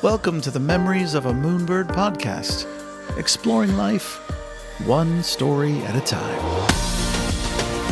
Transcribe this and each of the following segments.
Welcome to the Memories of a Moonbird podcast, exploring life one story at a time.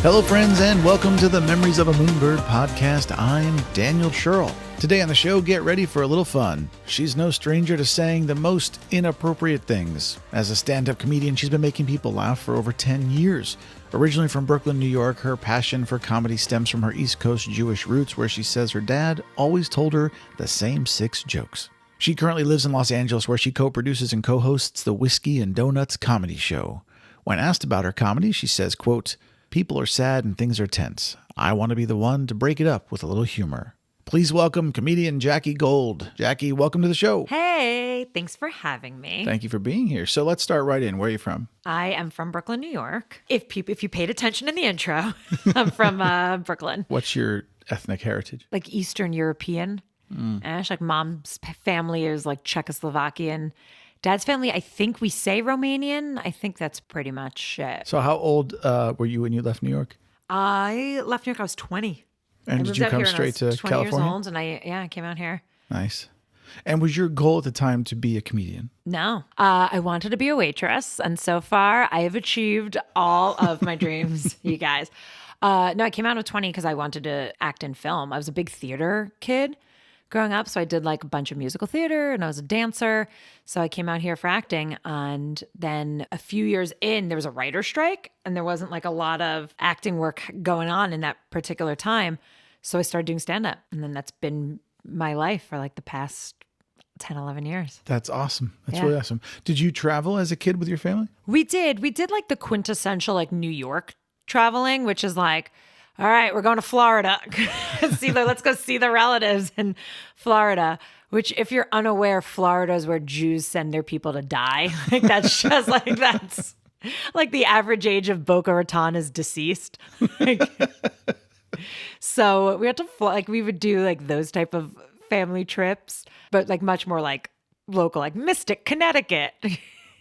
Hello, friends, and welcome to the Memories of a Moonbird podcast. I'm Daniel Sherrill. Today on the show, get ready for a little fun. She's no stranger to saying the most inappropriate things. As a stand-up comedian, she's been making people laugh for over 10 years. Originally from Brooklyn, New York, her passion for comedy stems from her East Coast Jewish roots, where she says her dad always told her the same 6 jokes. She currently lives in Los Angeles, where she co-produces and co-hosts the Whiskey and Donuts comedy show. When asked about her comedy, she says, quote, "People are sad and things are tense. I want to be the one to break it up with a little humor." Please welcome comedian Jackie Gold. Jackie, welcome to the show. Hey, thanks for having me. Thank you for being here. So let's start right in. Where are you from? I am from Brooklyn, New York. If you paid attention in the intro, I'm from Brooklyn. What's your ethnic heritage? Like Eastern European. Like mom's family is like Czechoslovakian. Dad's family, I think we say Romanian. I think that's pretty much it. So how old were you when you left New York? I left New York, I was 20. And did you come straight to 20 California? years old, and I came out here. Nice. And was your goal at the time to be a comedian? No. I wanted to be a waitress, and so far I have achieved all of my dreams, you guys. No, I came out at 20 because I wanted to act in film. I was a big theater kid growing up, so I did like a bunch of musical theater, and I was a dancer. So I came out here for acting, and then a few years in, there was a writer's strike, and there wasn't like a lot of acting work going on in that particular time. So I started doing stand-up, and then that's been my life for like the past 10, 11 years. That's awesome. That's really awesome. Did you travel as a kid with your family? We did. We did like the quintessential like New York traveling, which is like, all right, we're going to Florida. Let's go see the relatives in Florida, which if you're unaware, Florida is where Jews send their people to die. Like that's just like, that's like the average age of Boca Raton is deceased. So we had to fly, like we would do like those type of family trips, but like much more like local, like Mystic, Connecticut.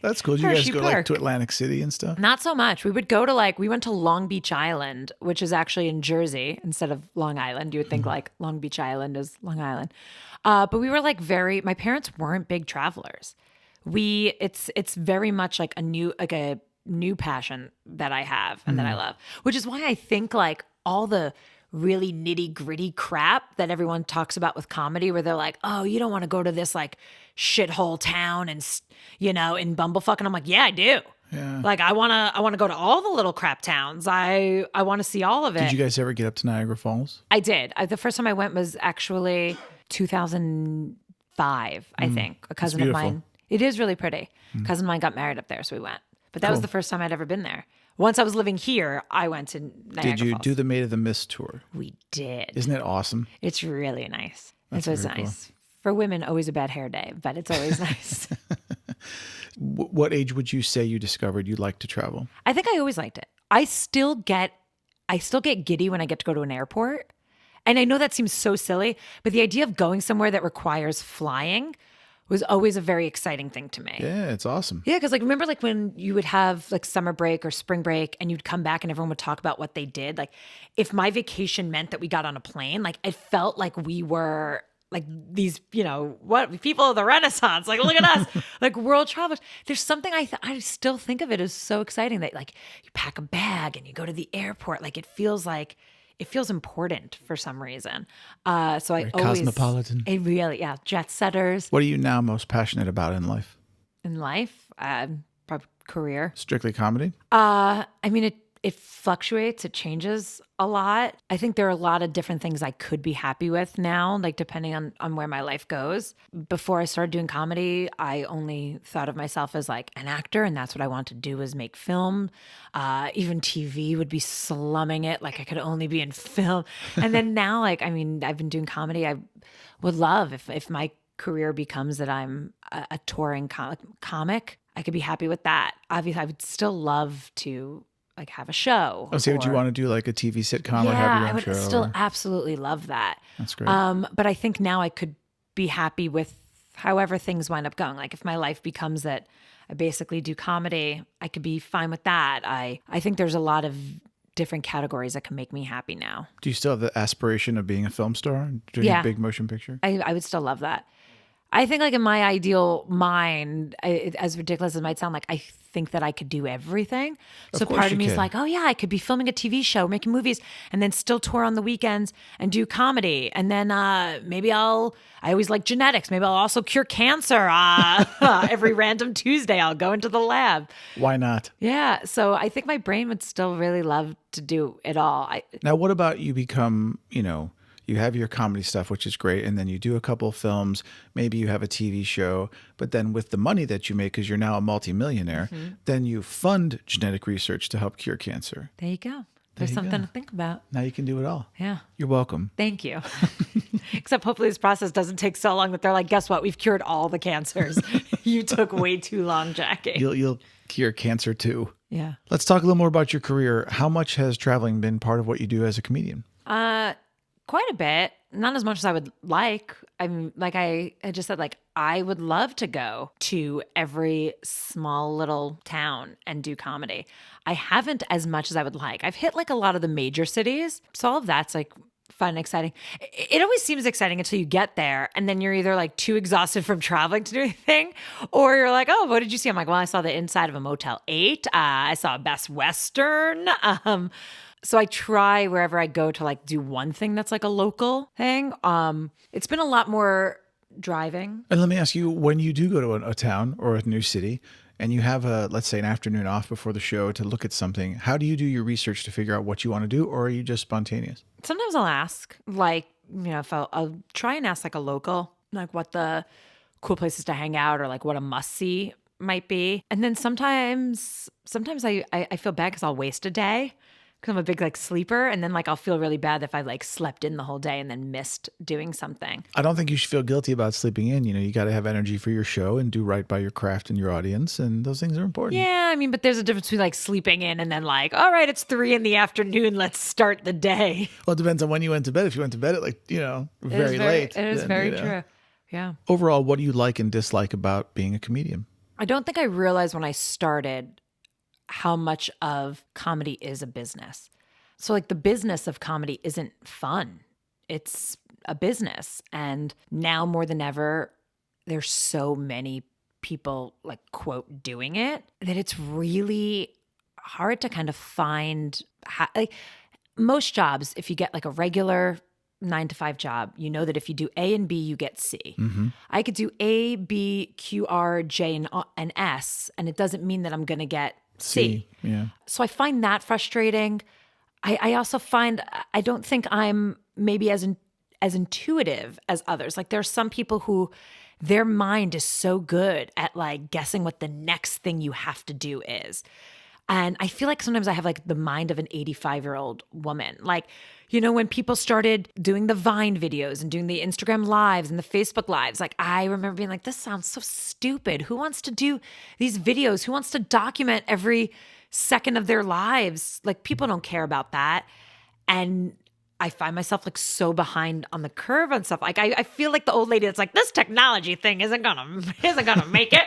That's cool. Did you guys Hershey go Park. like to Atlantic City and stuff? Not so much. We would go to we went to Long Beach Island, which is actually in Jersey instead of Long Island. You would think like Long Beach Island is Long Island. But we were like my parents weren't big travelers. It's very much like a new passion that I have and that I love, which is why I think like all the really nitty gritty crap that everyone talks about with comedy, where they're like, oh, you don't want to go to this like shithole town and, in Bumblefuck. And I'm like, yeah, I do. Yeah. Like, I want to go to all the little crap towns. I want to see all of it. Did you guys ever get up to Niagara Falls? I did. The first time I went was actually 2005, I think. A cousin of mine. It is really pretty. A cousin of mine got married up there, so we went. But that was the first time I'd ever been there. Once I was living here, I went to Niagara Did you Falls. do the Maid of the Mist tour? We did. Isn't it awesome? It's really nice. That's It's very nice. For women, always a bad hair day, but it's always nice. What age would you say you discovered you'd like to travel? I think I always liked it. I still get giddy when I get to go to an airport. And I know that seems so silly, but the idea of going somewhere that requires flying was always a very exciting thing to me. Yeah, it's awesome. Yeah, because remember when you would have like summer break or spring break and you'd come back and everyone would talk about what they did. Like if my vacation meant that we got on a plane, like it felt like we were like these, what people of the Renaissance, like look at us, like world travelers. There's something I still think of it as so exciting that like you pack a bag and you go to the airport. Like it feels important for some reason. So Very cosmopolitan. It really, jet setters. What are you now most passionate about in life? In life, probably career. Strictly comedy? It fluctuates. It changes a lot. I think there are a lot of different things I could be happy with now, like depending on where my life goes. Before I started doing comedy, I only thought of myself as like an actor, and that's what I wanted to do was make film. Even TV would be slumming it. Like I could only be in film. And then now, I've been doing comedy. I would love if my career becomes that I'm a touring comic, I could be happy with that. Obviously, I would still love to like have a show. Oh, would you want to do like a TV sitcom or have your own I would show? still absolutely love that. That's great. But I think now I could be happy with however things wind up going. Like if my life becomes that I basically do comedy, I could be fine with that. I think there's a lot of different categories that can make me happy now. Do you still have the aspiration of being a film star, doing a big motion picture? I would still love that. I think like in my ideal mind, as ridiculous as it might sound, like I think that I could do everything. So course part you of me is can. like, oh yeah, I could be filming a TV show, making movies, and then still tour on the weekends and do comedy. And then maybe I always like genetics. Maybe I'll also cure cancer. Every random Tuesday, I'll go into the lab. Why not? Yeah. So I think my brain would still really love to do it all. Now, what about you become, you have your comedy stuff, which is great, and then you do a couple of films, maybe you have a TV show, but then with the money that you make, because you're now a multimillionaire, then you fund genetic research to help cure cancer. There you go. There's you something go. to think about. Now you can do it all. Yeah. You're welcome. Thank you. Except hopefully this process doesn't take so long that they're like, guess what? We've cured all the cancers. You took way too long, Jackie. You'll cure cancer too. Yeah. Let's talk a little more about your career. How much has traveling been part of what you do as a comedian? Quite a bit. Not as much as I would like. I mean, like I just said, like, I would love to go to every small little town and do comedy. I haven't as much as I would like. I've hit like a lot of the major cities. So all of that's like fun and exciting. It always seems exciting until you get there. And then you're either like too exhausted from traveling to do anything, or you're like, oh, what did you see? I'm like, well, I saw the inside of a Motel 8. I saw a Best Western. So I try wherever I go to like do one thing that's like a local thing. It's been a lot more driving. And let me ask you, when you do go to a town or a new city and you have let's say an afternoon off before the show to look at something, how do you do your research to figure out what you want to do, or are you just spontaneous? Sometimes I'll ask, like, if I'll try and ask like a local, like what the cool places to hang out or like what a must see might be. And then sometimes I feel bad because I'll waste a day. Because I'm a big like sleeper, and then like I'll feel really bad if I like slept in the whole day and then missed doing something. I don't think you should feel guilty about sleeping in. You got to have energy for your show and do right by your craft and your audience, and those things are important. Yeah, I mean, but there's a difference between like sleeping in and then like, all right, it's 3 p.m, let's start the day. Well, it depends on when you went to bed. If you went to bed at like, very late. It is then, very true. Yeah. Overall, what do you like and dislike about being a comedian? I don't think I realized when I started how much of comedy is a business. So like the business of comedy isn't fun. It's a business. And now more than ever, there's so many people like quote doing it that it's really hard to kind of find like most jobs. If you get like a regular 9-to-5 job, you know that if you do A and B, you get C. I could do A, B, Q, R, J, and S, and it doesn't mean that I'm going to get C. Yeah. So I find that frustrating. I also find I don't think I'm maybe as intuitive as others. Like there are some people who their mind is so good at like guessing what the next thing you have to do is. And I feel like sometimes I have like the mind of an 85-year-old woman. Like, when people started doing the Vine videos and doing the Instagram lives and the Facebook lives, like I remember being like, this sounds so stupid. Who wants to do these videos? Who wants to document every second of their lives? Like people don't care about that. And I find myself like so behind on the curve on stuff. Like I feel like the old lady that's like, this technology thing isn't gonna make it.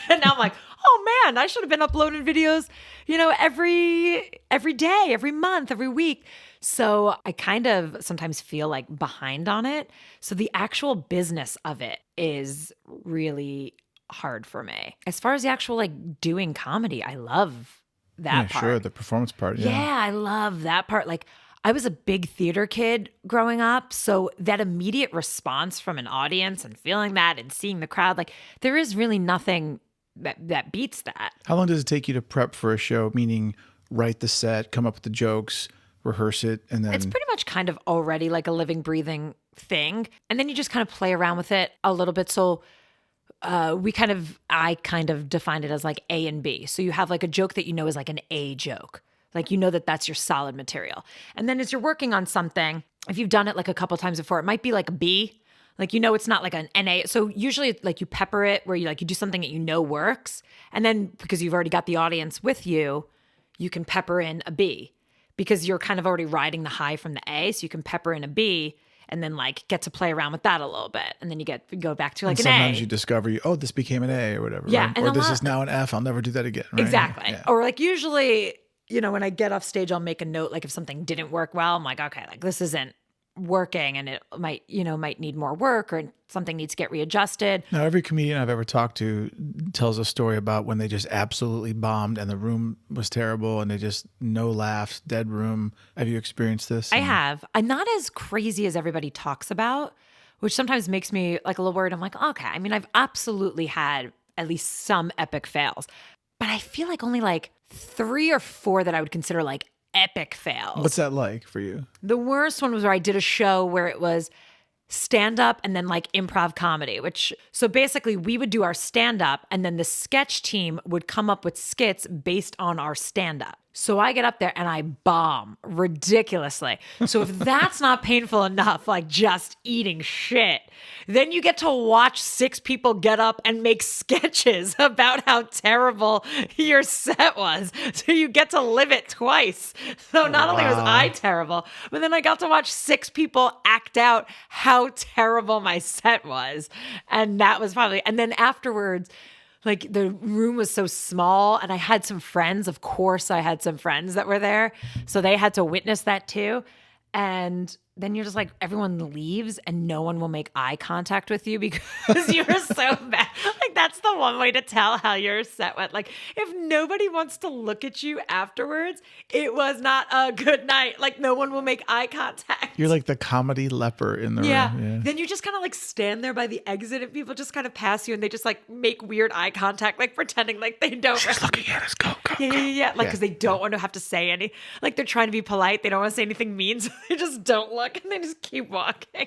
And now I'm like, oh man, I should have been uploading videos, every day, every month, every week. So I kind of sometimes feel like behind on it. So the actual business of it is really hard for me. As far as the actual like doing comedy, I love that part. Sure, the performance part. Yeah, I love that part. Like I was a big theater kid growing up, so that immediate response from an audience and feeling that and seeing the crowd, like there is really nothing that beats that. How long does it take you to prep for a show? Meaning, write the set, come up with the jokes, rehearse it, and then It's pretty much kind of already like a living, breathing thing, and then you just kind of play around with it a little bit. So I kind of defined it as like A and B. So you have like a joke that is like an A joke. Like, that's your solid material. And then as you're working on something, if you've done it like a couple times before, it might be like a B. Like, it's not like an NA. So usually like you pepper it where you do something that works. And then because you've already got the audience with you, you can pepper in a B because you're kind of already riding the high from the A. So you can pepper in a B and then like get to play around with that a little bit. And then you go back to like an A. Sometimes you discover, this became an A or whatever. Yeah. Right? Or this is now an F. I'll never do that again. Right? Exactly. Yeah. Or like usually, when I get off stage, I'll make a note. Like if something didn't work well, I'm like, okay, like this isn't working and it might need more work or something needs to get readjusted. Now, every comedian I've ever talked to tells a story about when they just absolutely bombed and the room was terrible and they just no laughs, dead room. Have you experienced this? I have. I'm not as crazy as everybody talks about, which sometimes makes me like a little worried. I'm like, okay, I mean, I've absolutely had at least some epic fails, but I feel like only like 3 or 4 that I would consider like epic fails. What's that like for you? The worst one was where I did a show where it was stand up and then like improv comedy, so basically we would do our stand up and then the sketch team would come up with skits based on our stand up. So I get up there and I bomb ridiculously. So if that's not painful enough, like just eating shit, then you get to watch 6 people get up and make sketches about how terrible your set was. So you get to live it twice. So not only was I terrible, but then I got to watch 6 people act out how terrible my set was. And that was and then afterwards, like the room was so small and I had some friends. Of course, I had some friends that were there. So they had to witness that too. And then you're just like, everyone leaves and no one will make eye contact with you because you're so bad. Like that's the one way to tell how your set went. Like if nobody wants to look at you afterwards, it was not a good night. Like no one will make eye contact. You're like the comedy leper in the room. Yeah. Then you just kind of like stand there by the exit and people just kind of pass you and they just like make weird eye contact, like pretending like they don't. She's looking at us. Go. Yeah. Like, because they don't want to have to say any, like they're trying to be polite. They don't want to say anything mean. So they just don't look and they just keep walking.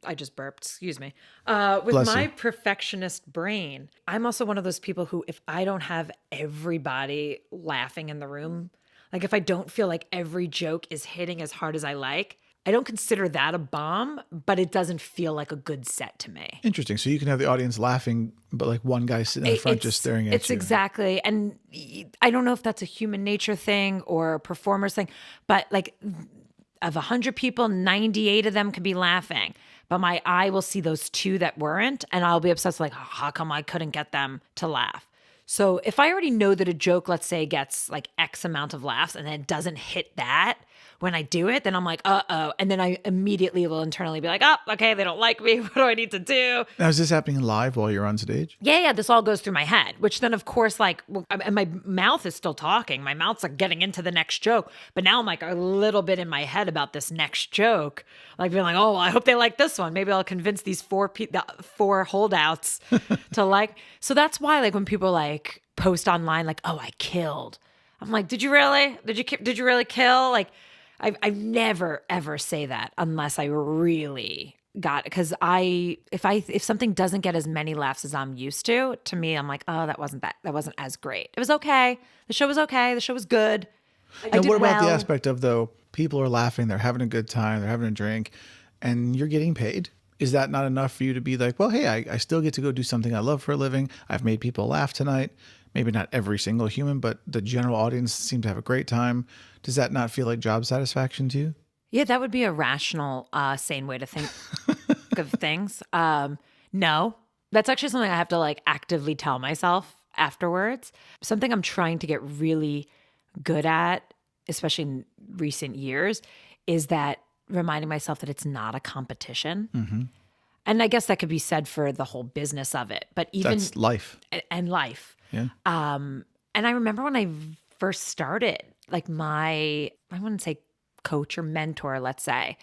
I just burped, excuse me. With Bless my you. perfectionist brain, I'm also one of those people who, if I don't have everybody laughing in the room, like if I don't feel like every joke is hitting as hard as I like, I don't consider that a bomb, but it doesn't feel like a good set to me. Interesting. So you can have the audience laughing, but like one guy sitting in the front just staring at you. It's exactly. And I don't know if that's a human nature thing or a performer's thing, but like of 100 people, 98 of them could be laughing, but my eye will see those 2 that weren't, and I'll be obsessed like, oh, how come I couldn't get them to laugh? So if I already know that a joke, let's say, gets like X amount of laughs and then it doesn't hit that when I do it, then I'm like, uh-oh. And then I immediately will internally be like, oh, okay, they don't like me. What do I need to do? Now, is this happening live while you're on stage? Yeah. This all goes through my head, which then, of course, like, and my mouth is still talking. My mouth's like getting into the next joke. But now I'm like a little bit in my head about this next joke. Like being like, oh, well, I hope they like this one. Maybe I'll convince these 4 holdouts to like. So that's why, like, when people like post online, like, oh, I killed. I'm like, did you really? Did you really kill? Like, I never ever say that unless I really got it. Because if something doesn't get as many laughs as I'm used to me, I'm like, oh, that wasn't as great. It was okay. The show was okay. The show was good. And what about the aspect of, though, people are laughing, they're having a good time, they're having a drink, and you're getting paid? Is that not enough for you to be like, well, hey, I still get to go do something I love for a living. I've made people laugh tonight. Maybe not every single human, but the general audience seemed to have a great time. Does that not feel like job satisfaction to you? Yeah, that would be a rational, sane way to think of things. No, that's actually something I have to like actively tell myself afterwards. Something I'm trying to get really good at, especially in recent years, is that reminding myself that it's not a competition. Mm-hmm. And I guess that could be said for the whole business of it, but even that's life and life. Yeah. And I remember when I first started, like I wouldn't say coach or mentor, let's say,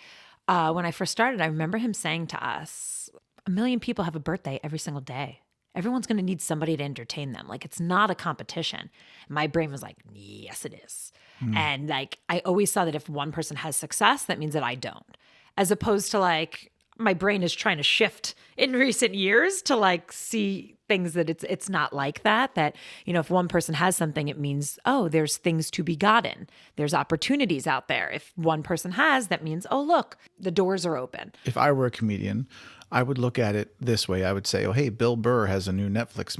when I first started, I remember him saying to us, 1 million people have a birthday every single day. Everyone's going to need somebody to entertain them. Like, it's not a competition. My brain was like, yes, it is. And like, I always saw that if one person has success, that means that I don't, as opposed to like, my brain is trying to shift in recent years to like see things that it's not like that, you know, if one person has something, it means, oh, there's things to be gotten. There's opportunities out there. If one person has, that means, oh, look, the doors are open. If I were a comedian, I would look at it this way. I would say, oh, hey, Bill Burr has a new Netflix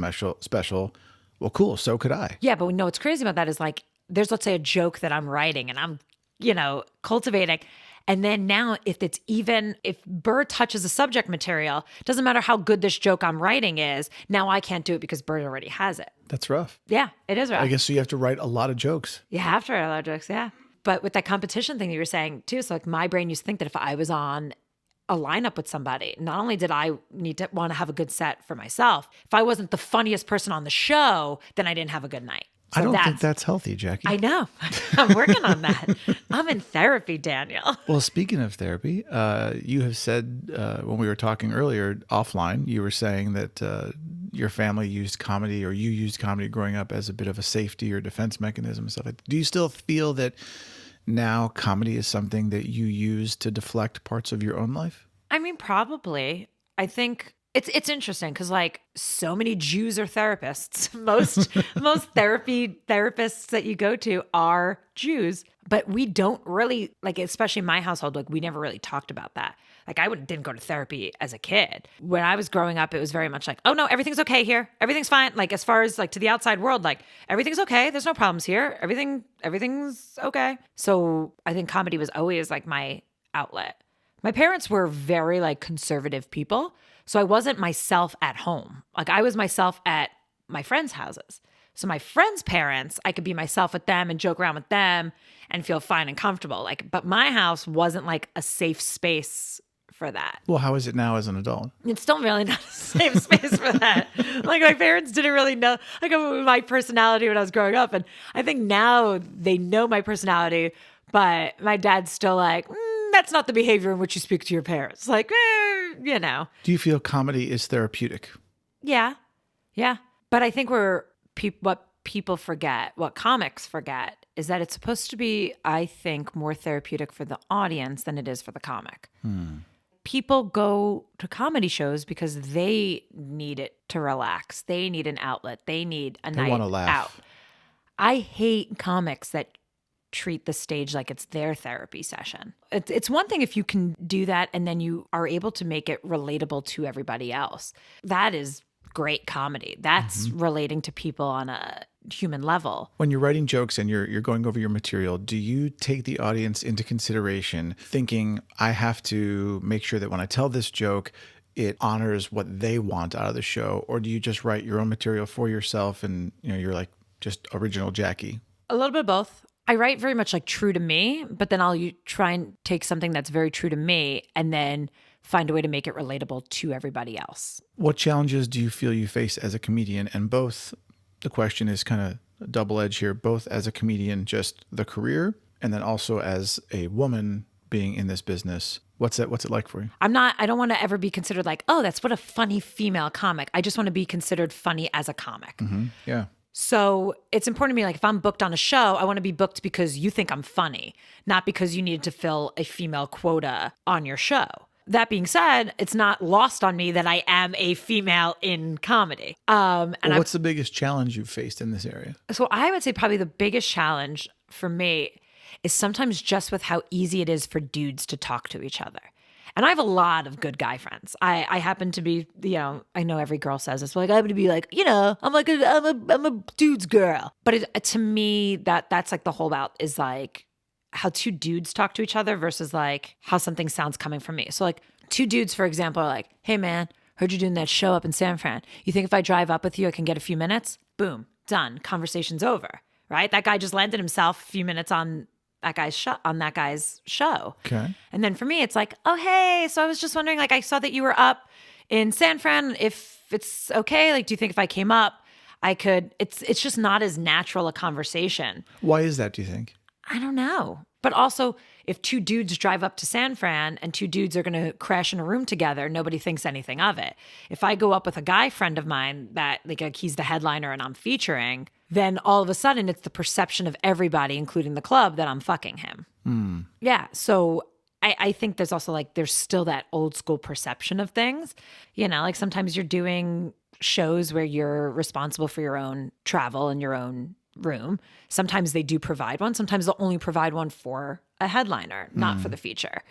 special. Well, cool. So could I. Yeah. But we know what's crazy about that is like, there's, let's say, a joke that I'm writing and I'm, you know, cultivating. And then now if Burr touches the subject material, doesn't matter how good this joke I'm writing is, now I can't do it because Burr already has it. That's rough. Yeah, it is rough. I guess so you have to write a lot of jokes. You have to write a lot of jokes, yeah. But with that competition thing that you were saying too, so like my brain used to think that if I was on a lineup with somebody, not only did I need to want to have a good set for myself, if I wasn't the funniest person on the show, then I didn't have a good night. So I don't think that's healthy, Jackie. I know. I'm working on that. I'm in therapy, Daniel. Well, speaking of therapy, you have said when we were talking earlier offline, you were saying that your family used comedy, or you used comedy growing up as a bit of a safety or defense mechanism and stuff like that. Do you still feel that now comedy is something that you use to deflect parts of your own life? I mean, probably. I think it's interesting because like so many Jews are therapists. Most therapists that you go to are Jews, but we don't really, like, especially in my household, like we never really talked about that. Like I didn't go to therapy as a kid. When I was growing up, it was very much like, oh no, everything's okay here. Everything's fine. Like as far as like to the outside world, like everything's okay. There's no problems here. Everything's okay. So I think comedy was always like my outlet. My parents were very like conservative people. So I wasn't myself at home. Like I was myself at my friends' houses. So my friends' parents, I could be myself with them and joke around with them and feel fine and comfortable. Like, but my house wasn't like a safe space for that. Well, how is it now as an adult? It's still really not a safe space for that. Like my parents didn't really know like my personality when I was growing up. And I think now they know my personality, but my dad's still like, that's not the behavior in which you speak to your parents. Like, you know. Do you feel comedy is therapeutic? Yeah. Yeah. But I think what people forget, what comics forget, is that it's supposed to be, I think, more therapeutic for the audience than it is for the comic. People go to comedy shows because they need it to relax. They need an outlet. They need a night want to laugh. out. I hate comics that treat the stage like it's their therapy session. It's one thing if you can do that and then you are able to make it relatable to everybody else. That is great comedy. That's relating to people on a human level. When you're writing jokes and you're going over your material, do you take the audience into consideration, thinking, I have to make sure that when I tell this joke, it honors what they want out of the show? Or do you just write your own material for yourself and you're like just original Jackie? A little bit of both. I write very much like true to me, but then I'll try and take something that's very true to me and then find a way to make it relatable to everybody else. What challenges do you feel you face as a comedian? And both, the question is kind of double-edged here, both as a comedian, just the career, and then also as a woman being in this business. What's it like for you? I don't want to ever be considered like, oh, that's what a funny female comic. I just want to be considered funny as a comic. Yeah. So it's important to me, like if I'm booked on a show, I want to be booked because you think I'm funny, not because you needed to fill a female quota on your show. That being said, it's not lost on me that I am a female in comedy. What's the biggest challenge you've faced in this area? So I would say probably the biggest challenge for me is sometimes just with how easy it is for dudes to talk to each other. And I have a lot of good guy friends. I happen to be, I know every girl says this, but like I happen to be like, I'm a dude's girl. But to me, that's like the whole about is like how two dudes talk to each other versus like how something sounds coming from me. So like two dudes, for example, are like, hey man, heard you doing that show up in San Fran. You think if I drive up with you, I can get a few minutes? Boom, done. Conversation's over, right? That guy just landed himself a few minutes on that guy's show. Okay. And then for me, it's like, oh, hey, so I was just wondering, like, I saw that you were up in San Fran. If it's okay, like, do you think if I came up, I could, it's just not as natural a conversation. Why is that, do you think? I don't know. But also, if two dudes drive up to San Fran and two dudes are going to crash in a room together, nobody thinks anything of it. If I go up with a guy friend of mine that like he's the headliner and I'm featuring, then all of a sudden it's the perception of everybody, including the club, that I'm fucking him. Yeah. So I think there's also like, there's still that old school perception of things. Like sometimes you're doing shows where you're responsible for your own travel and your own room. Sometimes they do provide one. Sometimes they'll only provide one for a headliner, not for the feature.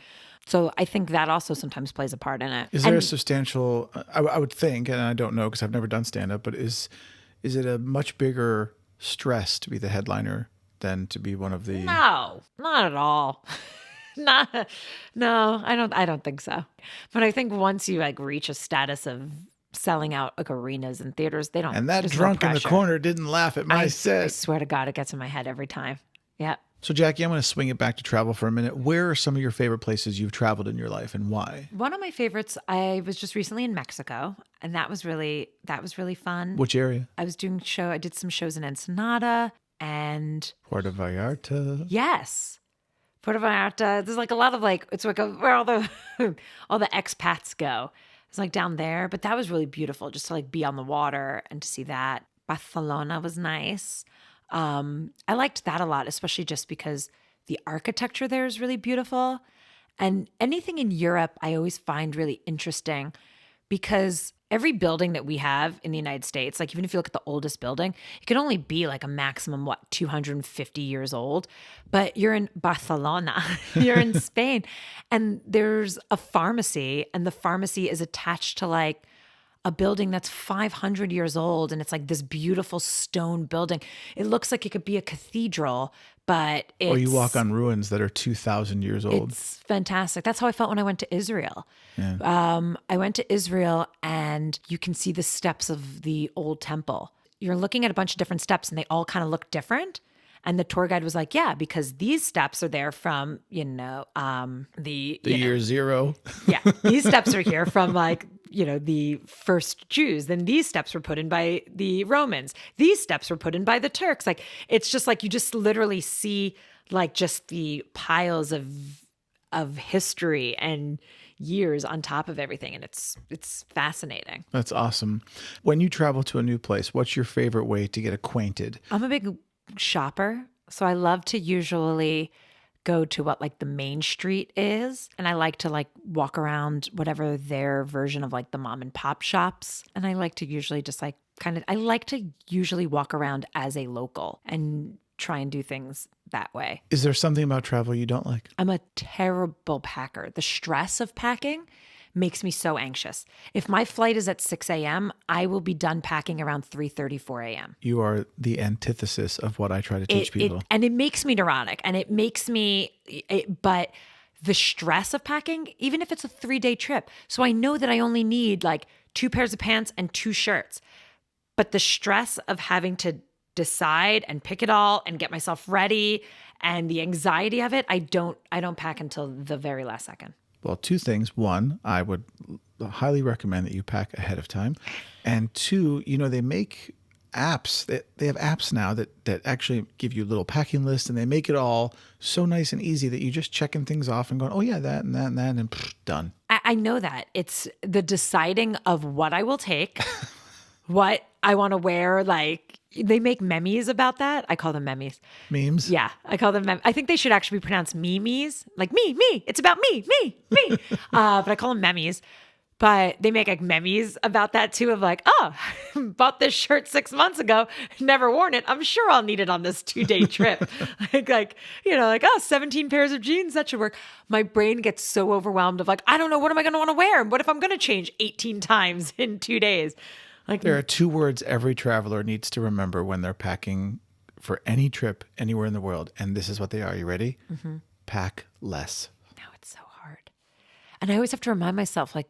So I think that also sometimes plays a part in it. Is there a substantial, I would think, and I don't know because I've never done stand-up, but is it a much bigger stress to be the headliner than to be one of the... No, not at all. No, I don't think so. But I think once you like reach a status of selling out like arenas and theaters, they don't. And that drunk in the corner didn't laugh at my set. I swear to God, it gets in my head every time. Yeah. So, Jackie, I'm going to swing it back to travel for a minute. Where are some of your favorite places you've traveled in your life and why? One of my favorites, I was just recently in Mexico, and that was really fun. Which area? I did some shows in Ensenada and Puerto Vallarta. yes. Puerto Vallarta. There's like a lot of like, it's like where all the all the expats go. It's like down there, but that was really beautiful just to like be on the water and to see that. Barcelona was nice. I liked that a lot, especially just because the architecture there is really beautiful. And anything in Europe, I always find really interesting because every building that we have in the United States, like even if you look at the oldest building, it can only be like a maximum, 250 years old. But you're in Barcelona, you're in Spain, and there's a pharmacy, and the pharmacy is attached to like a building that's 500 years old. And it's like this beautiful stone building. It looks like it could be a cathedral, but it's... Or you walk on ruins that are 2,000 years old. It's fantastic. That's how I felt when I went to Israel. Yeah. I went to Israel and you can see the steps of the old temple. You're looking at a bunch of different steps and they all kind of look different. And the tour guide was like, yeah, because these steps are there from, the year zero. Yeah. These steps are here from like, the first Jews. Then these steps were put in by the Romans. These steps were put in by the Turks. Like, it's just like, you just literally see like just the piles of history and years on top of everything. And it's fascinating. That's awesome. When you travel to a new place, what's your favorite way to get acquainted? I'm a big shopper. So I love to usually go to what like the main street is. And I like to like walk around whatever their version of like the mom and pop shops. And I like to usually just like I like to usually walk around as a local and try and do things that way. Is there something about travel you don't like? I'm a terrible packer. The stress of packing makes me so anxious. If my flight is at 6 a.m., I will be done packing around 3:30, 4 a.m. You are the antithesis of what I try to teach people. And it makes me neurotic and it makes me, but the stress of packing, even if it's a 3-day trip. So I know that I only need like 2 pairs of pants and 2 shirts, but the stress of having to decide and pick it all and get myself ready and the anxiety of it, I don't pack until the very last second. Well, 2 things. 1, I would highly recommend that you pack ahead of time. And 2, they make apps. They have apps now that actually give you a little packing list, and they make it all so nice and easy that you just checking things off and going, oh yeah, that and that and that, and done. I know that. It's the deciding of what I will take, what I want to wear. Like they make memes about that. I call them memes. Memes? Yeah, I call them memes. I think they should actually be pronounced memes. Like me. It's about me. But I call them memes. But they make like memes about that too of like, oh, bought this shirt 6 months ago, never worn it. I'm sure I'll need it on this 2-day trip. like, 17 pairs of jeans, that should work. My brain gets so overwhelmed of like, I don't know, what am I going to want to wear? What if I'm going to change 18 times in 2 days? Like, there are 2 words every traveler needs to remember when they're packing for any trip anywhere in the world. And this is what they are. You ready? Mm-hmm. Pack less. No, it's so hard. And I always have to remind myself, like,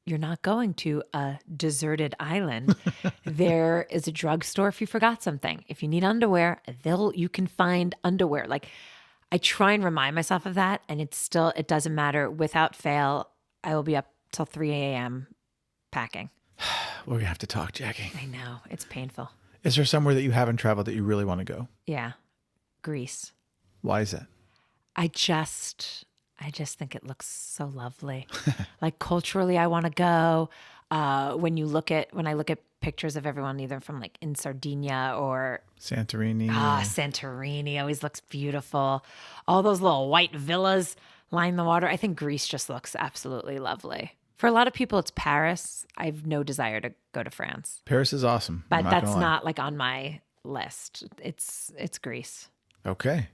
you're not going to a deserted island. There is a drugstore if you forgot something. If you need underwear, you can find underwear. Like, I try and remind myself of that, and it doesn't matter. Without fail, I will be up till 3 a.m. packing. We're going to have to talk, Jackie. I know. It's painful. Is there somewhere that you haven't traveled that you really want to go? Yeah. Greece. Why is that? I just think it looks so lovely. Like culturally, I want to go. When I look at pictures of everyone, either from like in Sardinia or Santorini. Santorini always looks beautiful. All those little white villas line the water. I think Greece just looks absolutely lovely. For a lot of people, it's Paris. I have no desire to go to France. Paris is awesome. But that's not like on my list. It's Greece. Okay.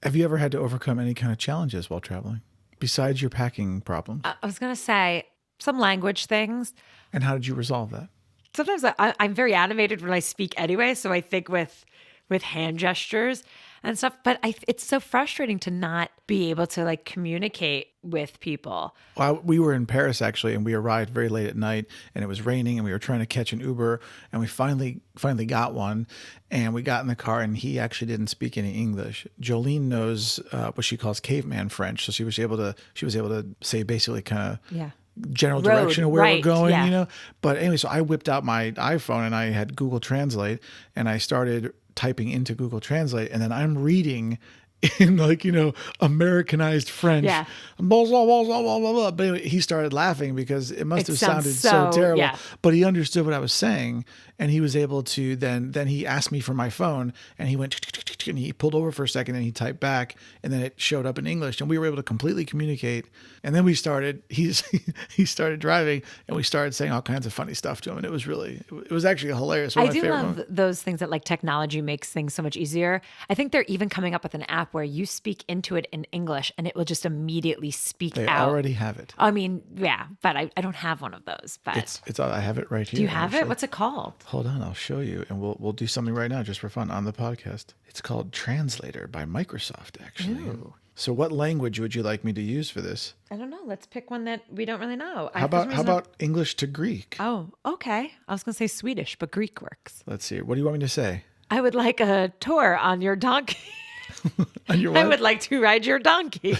Have you ever had to overcome any kind of challenges while traveling besides your packing problems? I was going to say some language things. And how did you resolve that? Sometimes I'm very animated when I speak anyway. So I think with hand gestures. and stuff. But it's so frustrating to not be able to like communicate with people. Well, we were in Paris actually, and we arrived very late at night, and it was raining, and we were trying to catch an Uber, and we finally got one, and we got in the car, and he actually didn't speak any English. Jolene knows what she calls caveman French, so she was able to say basically kind of general direction of where we're going, you know. But anyway, so I whipped out my iPhone and I had Google Translate, and I started typing into Google Translate, and then I'm reading in like, you know, Americanized French. Yeah. Blah, blah, blah, blah, blah, blah, blah. But anyway, he started laughing because it must have sounded so terrible. Yeah. But he understood what I was saying, and he was able to then he asked me for my phone, and he went and he pulled over for a second, and he typed back, and then it showed up in English, and we were able to completely communicate. And then he started driving, and we started saying all kinds of funny stuff to him, and it was actually hilarious. I do love those things that like technology makes things so much easier. I think they're even coming up with an app where you speak into it in English and it will just immediately speak out. They already have it. I mean, yeah, but I don't have one of those. But it's I have it right here. Do you have it? What's it called? Hold on, I'll show you, and we'll do something right now just for fun on the podcast. It's called Translator by Microsoft, actually. Ooh. So what language would you like me to use for this? I don't know. Let's pick one that we don't really know. How about English to Greek? Oh, okay. I was going to say Swedish, but Greek works. Let's see. What do you want me to say? I would like a tour on your donkey. On your what? I would like to ride your donkey.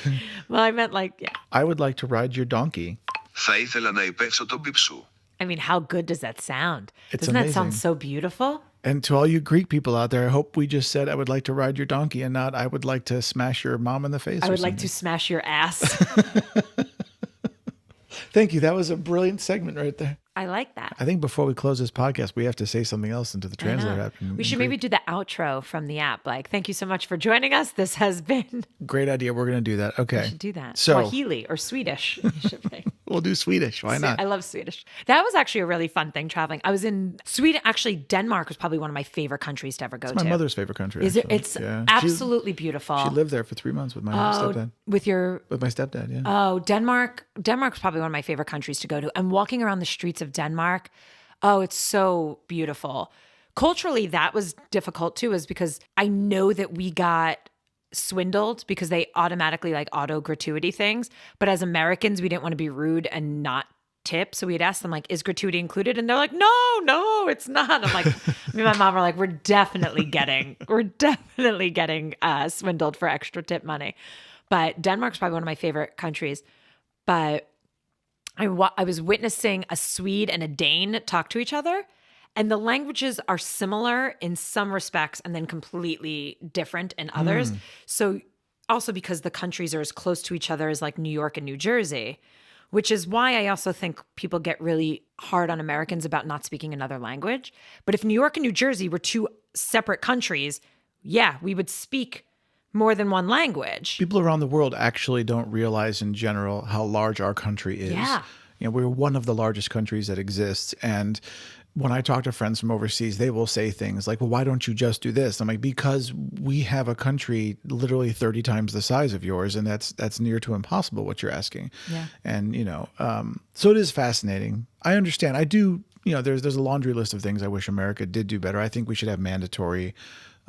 Well, I meant like, yeah. I would like to ride your donkey. Θα ήθελα να υπέξω τον πίψου. I mean, how good does that sound? It's Doesn't amazing. that sound so beautiful? And to all you Greek people out there, I hope we just said I would like to ride your donkey and not I would like to smash your mom in the face. I would like to smash your ass. Thank you. That was a brilliant segment right there. I like that. I think before we close this podcast, we have to say something else into the translator app. We should maybe do the outro from the app. Like, thank you so much for joining us. This has been... Great idea. We're going to do that. Okay. We should do that. So, Swahili or Swedish. You should pick. We'll do Swedish. Why not? I love Swedish. That was actually a really fun thing traveling. I was in Sweden. Actually, Denmark was probably one of my favorite countries to ever go to. It's my mother's favorite country. Is it? It's absolutely beautiful. She lived there for 3 months with my stepdad. With my stepdad, yeah. Oh, Denmark. Denmark's probably one of my favorite countries to go to. And walking around the streets of Denmark, oh, it's so beautiful. Culturally, that was difficult too, is because I know that we got swindled because they automatically like auto gratuity things. But as Americans, we didn't want to be rude and not tip. So we'd ask them like, is gratuity included? And they're like, no, it's not. I'm like, me and my mom are like, we're definitely getting swindled for extra tip money. But Denmark's probably one of my favorite countries. But I was witnessing a Swede and a Dane talk to each other. And the languages are similar in some respects and then completely different in others. So also because the countries are as close to each other as like New York and New Jersey, which is why I also think people get really hard on Americans about not speaking another language. But if New York and New Jersey were two separate countries, yeah, we would speak more than one language. People around the world actually don't realize in general how large our country is. Yeah. You know, we're one of the largest countries that exists. And when I talk to friends from overseas, they will say things like, well, why don't you just do this? I'm like, because we have a country literally 30 times the size of yours, and that's near to impossible what you're asking. Yeah. And, you know, so it is fascinating. I understand. I do, you know, there's a laundry list of things I wish America did do better. I think we should have mandatory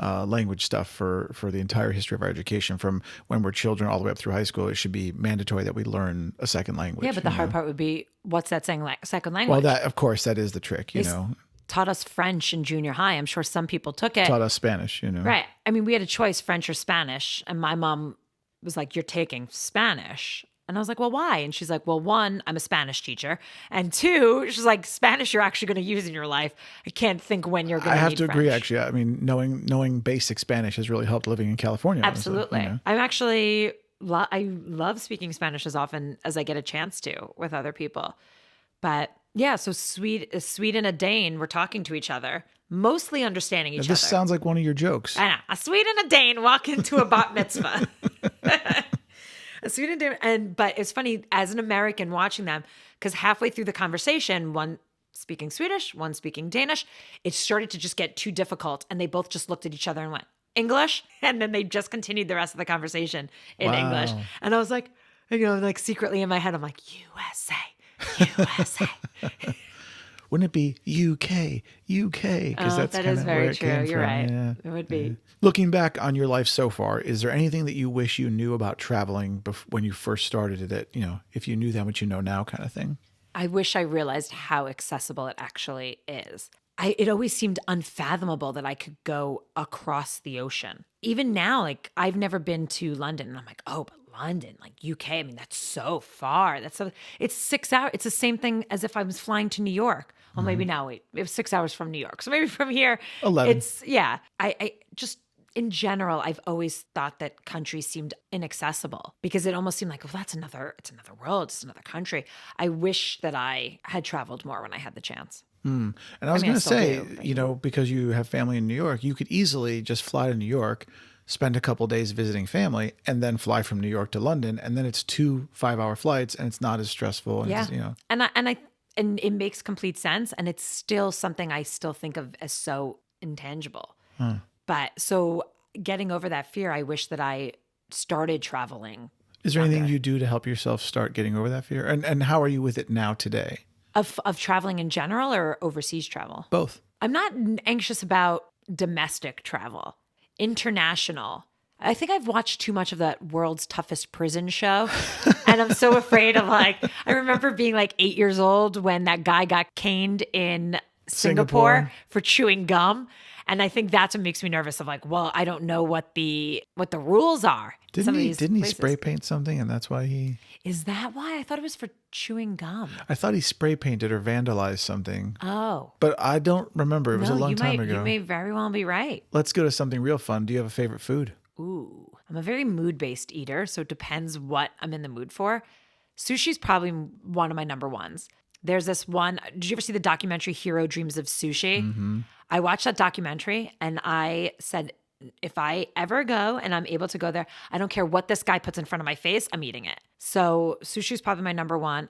language stuff for the entire history of our education, from when we're children all the way up through high school. It should be mandatory that we learn a second language. Yeah, but the hard part would be, what's that saying, like second language? Well, of course, that is the trick, you know. Taught us French in junior high. I'm sure some people took it. Taught us Spanish, you know. Right. I mean, we had a choice, French or Spanish. And my mom was like, you're taking Spanish. And I was like, well, why? And she's like, well, one, I'm a Spanish teacher. And two, she's like, Spanish you're actually going to use in your life. I can't think when you're going to I have need to agree, French. actually. I mean, knowing basic Spanish has really helped living in California. Absolutely. Honestly, you know? I'm actually, I love speaking Spanish as often as I get a chance to with other people. But yeah, so a Swede and a Dane were talking to each other, mostly understanding each other. This sounds like one of your jokes. I know. A Swede and a Dane walk into a bat mitzvah. A Swede and Dane, but it's funny as an American watching them, because halfway through the conversation, one speaking Swedish, one speaking Danish, it started to just get too difficult, and they both just looked at each other and went, English? And then they just continued the rest of the conversation in English. And I was like, you know, like secretly in my head, I'm like, USA. Wouldn't it be UK, UK? Because that's that kind is of very where it true. came You're from. right. Yeah. It would be. Looking back on your life so far, is there anything that you wish you knew about traveling when you first started it? That, if you knew then what you know now, kind of thing. I wish I realized how accessible it actually is. It always seemed unfathomable that I could go across the ocean. Even now, like I've never been to London, and I'm like, oh, but London, like UK, I mean, that's so far. It's 6 hours. It's the same thing as if I was flying to New York. Well, maybe now, wait, it was 6 hours from New York. So maybe from here, 11. I just, in general, I've always thought that countries seemed inaccessible because it almost seemed like, well, it's another world, it's another country. I wish that I had traveled more when I had the chance. And I was mean, I going to still say, do, but, because you have family in New York, you could easily just fly to New York, spend a couple days visiting family, and then fly from New York to London, and then it's 2 5-hour flights, and it's not as stressful. And Yeah. it's, And it makes complete sense. And it's still something I still think of as so intangible. But so getting over that fear, I wish that I started traveling. Is there anything you do to help yourself start getting over that fear? And how are you with it now today? Of traveling in general or overseas travel? Both. I'm not anxious about domestic travel. International. I think I've watched too much of that World's Toughest Prison show. And I'm so afraid of I remember being like 8 years old when that guy got caned in Singapore for chewing gum. And I think that's what makes me nervous of I don't know what the rules are. Didn't he spray paint something, and that's why he... Is that why? I thought it was for chewing gum. I thought he spray painted or vandalized something. Oh. But I don't remember. It was a long time ago. You may very well be right. Let's go to something real fun. Do you have a favorite food? Ooh. I'm a very mood-based eater, so it depends what I'm in the mood for. Sushi's probably one of my number ones. There's this one. Did you ever see the documentary Hero Dreams of Sushi? Mm-hmm. I watched that documentary and I said, if I ever go and I'm able to go there, I don't care what this guy puts in front of my face, I'm eating it. So sushi is probably my number one.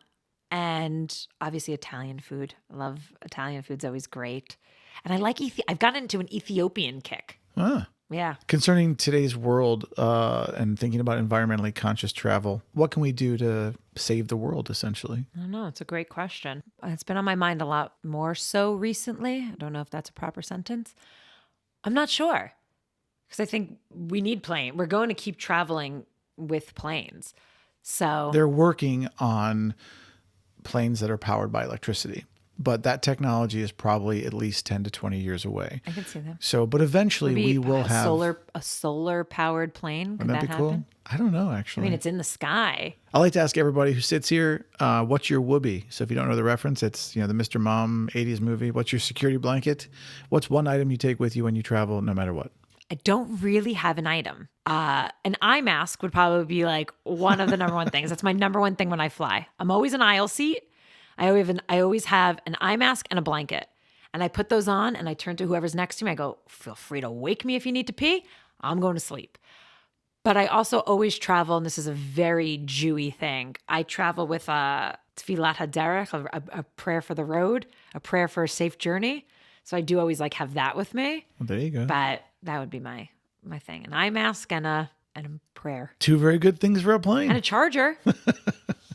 And obviously Italian food. I love Italian food's always great. And I like, I've gotten into an Ethiopian kick. Ah. Yeah. Concerning today's world and thinking about environmentally conscious travel, what can we do to save the world, essentially? I don't know. It's a great question. It's been on my mind a lot more so recently. I don't know if that's a proper sentence. I'm not sure. Because I think we need plane. We're going to keep traveling with planes. So they're working on planes that are powered by electricity. But that technology is probably at least 10 to 20 years away. I can see that. So, but eventually we will have a solar powered plane. Could Wouldn't that be cool? happen? I don't know, actually. I mean, it's in the sky. I like to ask everybody who sits here, what's your whoopee? So if you don't know the reference, it's the Mr. Mom 80s movie. What's your security blanket? What's one item you take with you when you travel, no matter what? I don't really have an item. An eye mask would probably be like one of the number one things. That's my number one thing when I fly. I'm always an aisle seat. I always have an eye mask and a blanket. And I put those on and I turn to whoever's next to me. I go, feel free to wake me if you need to pee. I'm going to sleep. But I also always travel, and this is a very Jewy thing. I travel with a tfilat haderech, a prayer for the road, a prayer for a safe journey. So I do always have that with me. Well, there you go. But that would be my thing. An eye mask and a prayer. Two very good things for a plane. And a charger.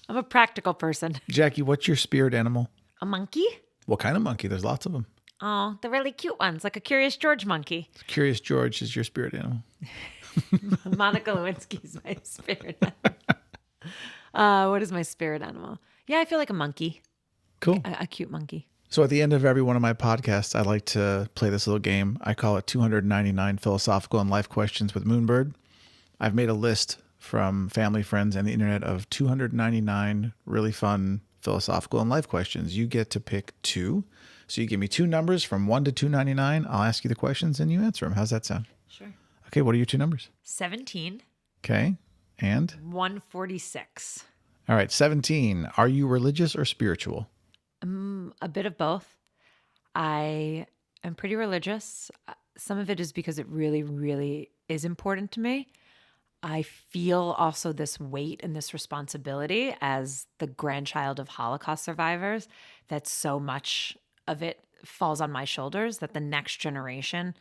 I'm a practical person. Jackie, what's your spirit animal? A monkey? What kind of monkey? There's lots of them. Oh, the really cute ones, like a Curious George monkey. Curious George is your spirit animal. Monica Lewinsky's my spirit animal. What is my spirit animal? Yeah, I feel like a monkey. Cool. A cute monkey. So at the end of every one of my podcasts, I like to play this little game. I call it 299 Philosophical and Life Questions with Moonbird. I've made a list from family, friends, and the internet of 299 really fun philosophical and life questions. You get to pick two. So you give me two numbers from 1 to 299. I'll ask you the questions and you answer them. How's that sound? Sure. Okay, what are your two numbers? 17. Okay, and? 146. All right, 17. Are you religious or spiritual? A bit of both. I am pretty religious. Some of it is because it really, really is important to me. I feel also this weight and this responsibility as the grandchild of Holocaust survivors that so much of it falls on my shoulders, that the next generation,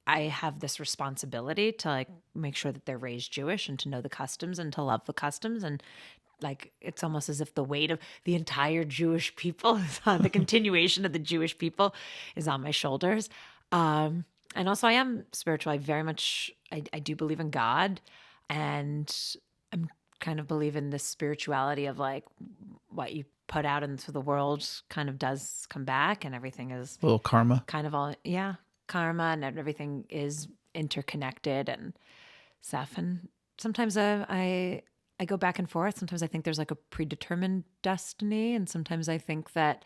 I have this responsibility to make sure that they're raised Jewish and to know the customs and to love the customs and Like it's almost as if the weight of the entire Jewish people is on the continuation of the Jewish people is on my shoulders. And also I am spiritual. I very much, I do believe in God, and I'm kind of believe in this spirituality of like what you put out into the world kind of does come back, and everything is A little karma. kind of all, yeah, karma, and everything is interconnected and stuff. And sometimes I go back and forth. Sometimes I think there's like a predetermined destiny, and sometimes I think that,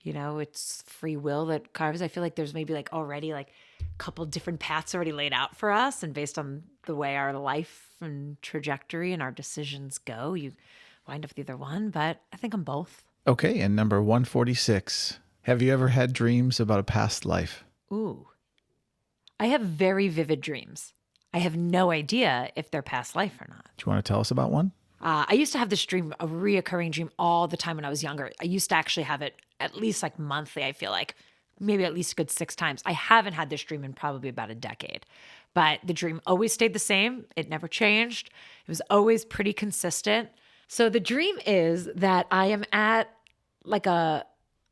you know, it's free will that carves. I feel like there's maybe like already like a couple different paths already laid out for us, and based on the way our life and trajectory and our decisions go, you wind up with either one. But I think I'm both. Okay, and number 146. Have you ever had dreams about a past life? Ooh, I have very vivid dreams. I have no idea if they're past life or not. Do you want to tell us about one? I used to have this dream, a reoccurring dream all the time when I was younger. I used to actually have it at least like monthly, I feel like. Maybe at least a good 6 times. I haven't had this dream in probably about a decade. But the dream always stayed the same. It never changed. It was always pretty consistent. So the dream is that I am at like a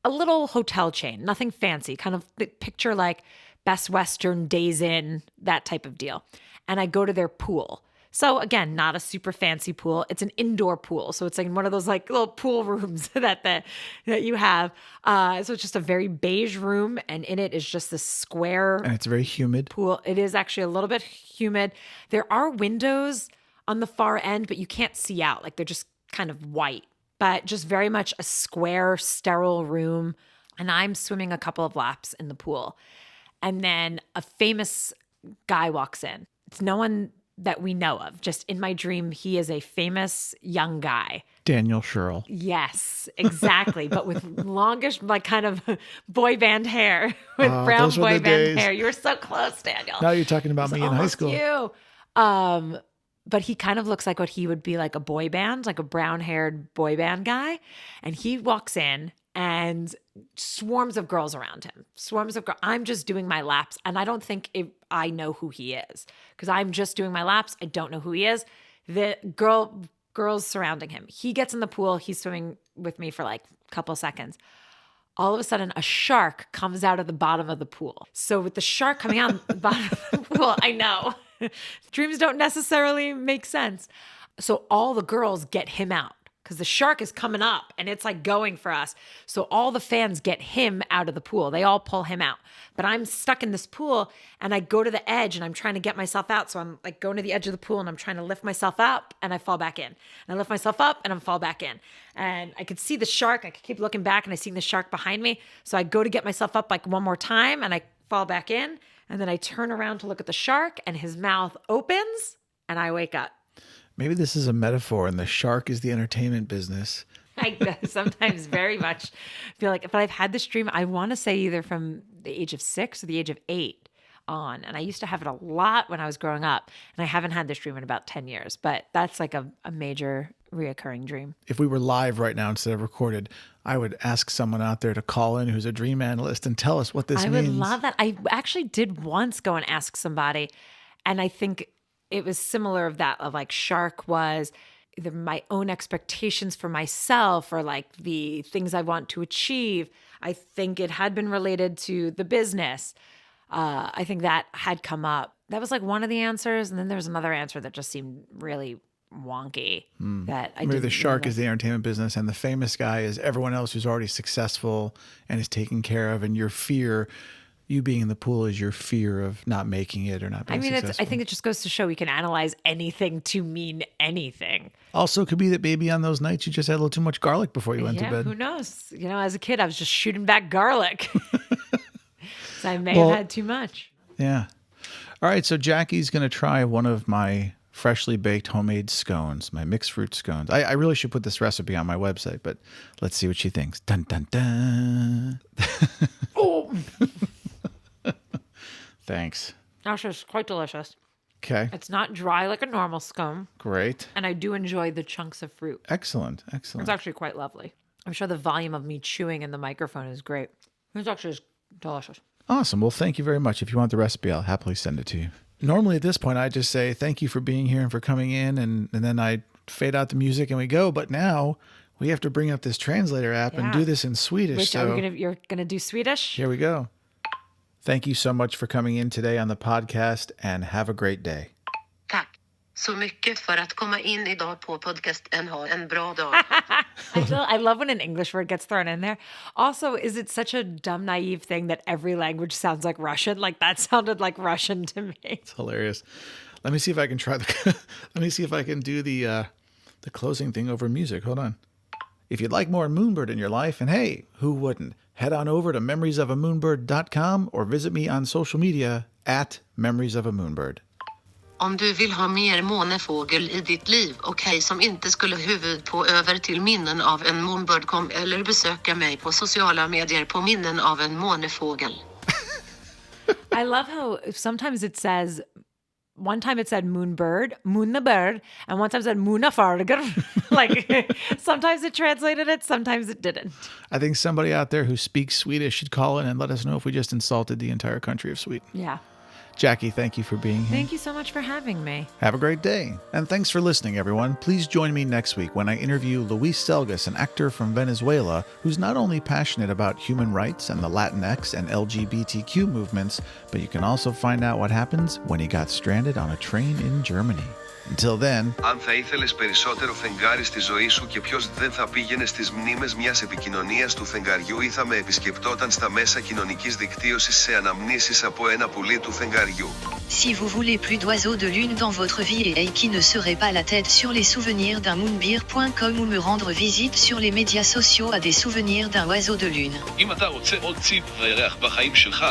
little hotel chain, nothing fancy, kind of picture like Best Western, Days Inn, that type of deal. And I go to their pool. So again, not a super fancy pool. It's an indoor pool. So it's like one of those like little pool rooms that you have. So it's just a very beige room, and in it is just this square And it's very humid. pool. It is actually a little bit humid. There are windows on the far end, but you can't see out. Like they're just kind of white, but just very much a square, sterile room. And I'm swimming a couple of laps in the pool. And then a famous guy walks in. It's no one that we know of. Just in my dream, he is a famous young guy. Daniel Sherrill. Yes, exactly. But with longish, like kind of boy band hair, with brown those were boy the band days. hair. You were so close, Daniel. Now you're talking about me in high Almost school. You. But he kind of looks like what he would be like a boy band, like a brown haired boy band guy. And he walks in and swarms of girls around him. Swarms of girls. I'm just doing my laps, and I don't think I know who he is because I'm just doing my laps. I don't know who he is. The girls surrounding him. He gets in the pool. He's swimming with me for like a couple seconds. All of a sudden, a shark comes out of the bottom of the pool. So with the shark coming out the bottom of the pool, I know dreams don't necessarily make sense. So all the girls get him out because the shark is coming up and it's like going for us. So all the fans get him out of the pool. They all pull him out. But I'm stuck in this pool, and I go to the edge and I'm trying to get myself out. So I'm like going to the edge of the pool and I'm trying to lift myself up, and I fall back in. And I lift myself up and I fall back in. And I could see the shark. I could keep looking back, and I see the shark behind me. So I go to get myself up like one more time, and I fall back in. And then I turn around to look at the shark, and his mouth opens and I wake up. Maybe this is a metaphor, and the shark is the entertainment business. I sometimes very much feel like, but I've had this dream, I want to say either from the age of 6 or the age of 8 on. And I used to have it a lot when I was growing up, and I haven't had this dream in about 10 years, but that's like a major reoccurring dream. If we were live right now instead of recorded, I would ask someone out there to call in who's a dream analyst and tell us what this means. I would love that. I actually did once go and ask somebody, and I think it was similar of that, of like shark was either my own expectations for myself or like the things I want to achieve. I think it had been related to the business. I think that had come up. That was like one of the answers. And then there was another answer that just seemed really wonky. That I Maybe the didn't shark know. is the entertainment business, and the famous guy is everyone else who's already successful and is taken care of, and your fear, you being in the pool, is your fear of not making it or not being successful. I think it just goes to show we can analyze anything to mean anything. Also could be that maybe on those nights you just had a little too much garlic before you went to bed. Who knows? You know, as a kid, I was just shooting back garlic. So I may have had too much. Yeah. All right, so Jackie's going to try one of my freshly baked homemade scones, my mixed fruit scones. I really should put this recipe on my website, but let's see what she thinks. Dun, dun, dun. Oh, Thanks. actually, it's quite delicious. Okay, It's not dry like a normal scone, great. and I do enjoy the chunks of fruit. Excellent, It's excellent. actually quite lovely. I'm sure the volume of me chewing in the microphone is great. It's actually delicious. Awesome. Well, thank you very much. If you want the recipe, I'll happily send it to you. Normally at this point, I just say thank you for being here and for coming in, and then I fade out the music and we go. But now we have to bring up this translator app and do this in Swedish. Which you're gonna do Swedish? Here we go. Thank you so much for coming in today on the podcast and have a great day. Tack så mycket för att komma in idag på podcasten. Ha en bra dag. I love when an English word gets thrown in there. Also, is it such a dumb, naive thing that every language sounds like Russian? Like that sounded like Russian to me. It's hilarious. Let me see if I can try let me see if I can do the closing thing over music. Hold on. If you'd like more Moonbird in your life, and hey, who wouldn't? Head on over to memoriesofamoonbird.com or visit me on social media at memoriesofamoonbird. Om du vill ha mer månefågel i ditt liv och hej som inte skulle huvud på över till minnen av en Moonbird, kom eller besöka mig på sociala medier på minnen av en månefågel. I love how sometimes it says, one time it said Moonbird, Moonbird, and one time it said Moonafarger. Like sometimes it translated it, sometimes it didn't. I think somebody out there who speaks Swedish should call in and let us know if we just insulted the entire country of Sweden. Yeah. Jackie, thank you for being here. Thank you so much for having me. Have a great day. And thanks for listening, everyone. Please join me next week when I interview Luis Selgas, an actor from Venezuela who's not only passionate about human rights and the Latinx and LGBTQ movements, but you can also find out what happens when he got stranded on a train in Germany. Until then, Αν θα ήθελες περισσότερο φεγγάρι στη ζωή σου και ποιος δεν θα πήγαινε στις μνήμες μιας επικοινωνίας του φεγγαριού ή θα με επισκεπτόταν στα μέσα κοινωνικής δικτύωσης σε αναμνήσεις από ένα πουλί του φεγγαριού. Si vous voulez plus d'oiseaux de lune dans votre vie et qui ne serait pas la tête sur les souvenirs d'un moonbeer.com ou me rendre visite sur les médias sociaux à des souvenirs d'un oiseau de lune. אם אתה רוצה עוד ציפ וירח בחיים שלך,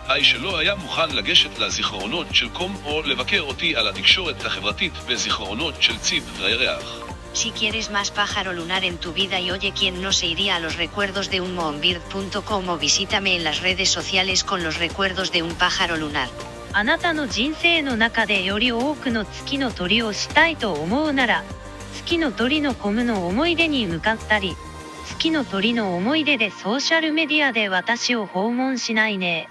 היי שלא היה מוכן לגשת לזיכרונות של קום או לבקר אותי על התקשורת החברתית וזיכרונות של ציפ וירח. Si quieres más pájaro lunar en tu vida y oye quién no se iría a los recuerdos de un moonbird.com o visítame en las redes sociales con los recuerdos de un pájaro lunar. あなたの人生の中でより多くの月の鳥をしたいと思うなら、月の鳥のコムの思い出に向かったり、月の鳥の思い出でソーシャルメディアで私を訪問しないね。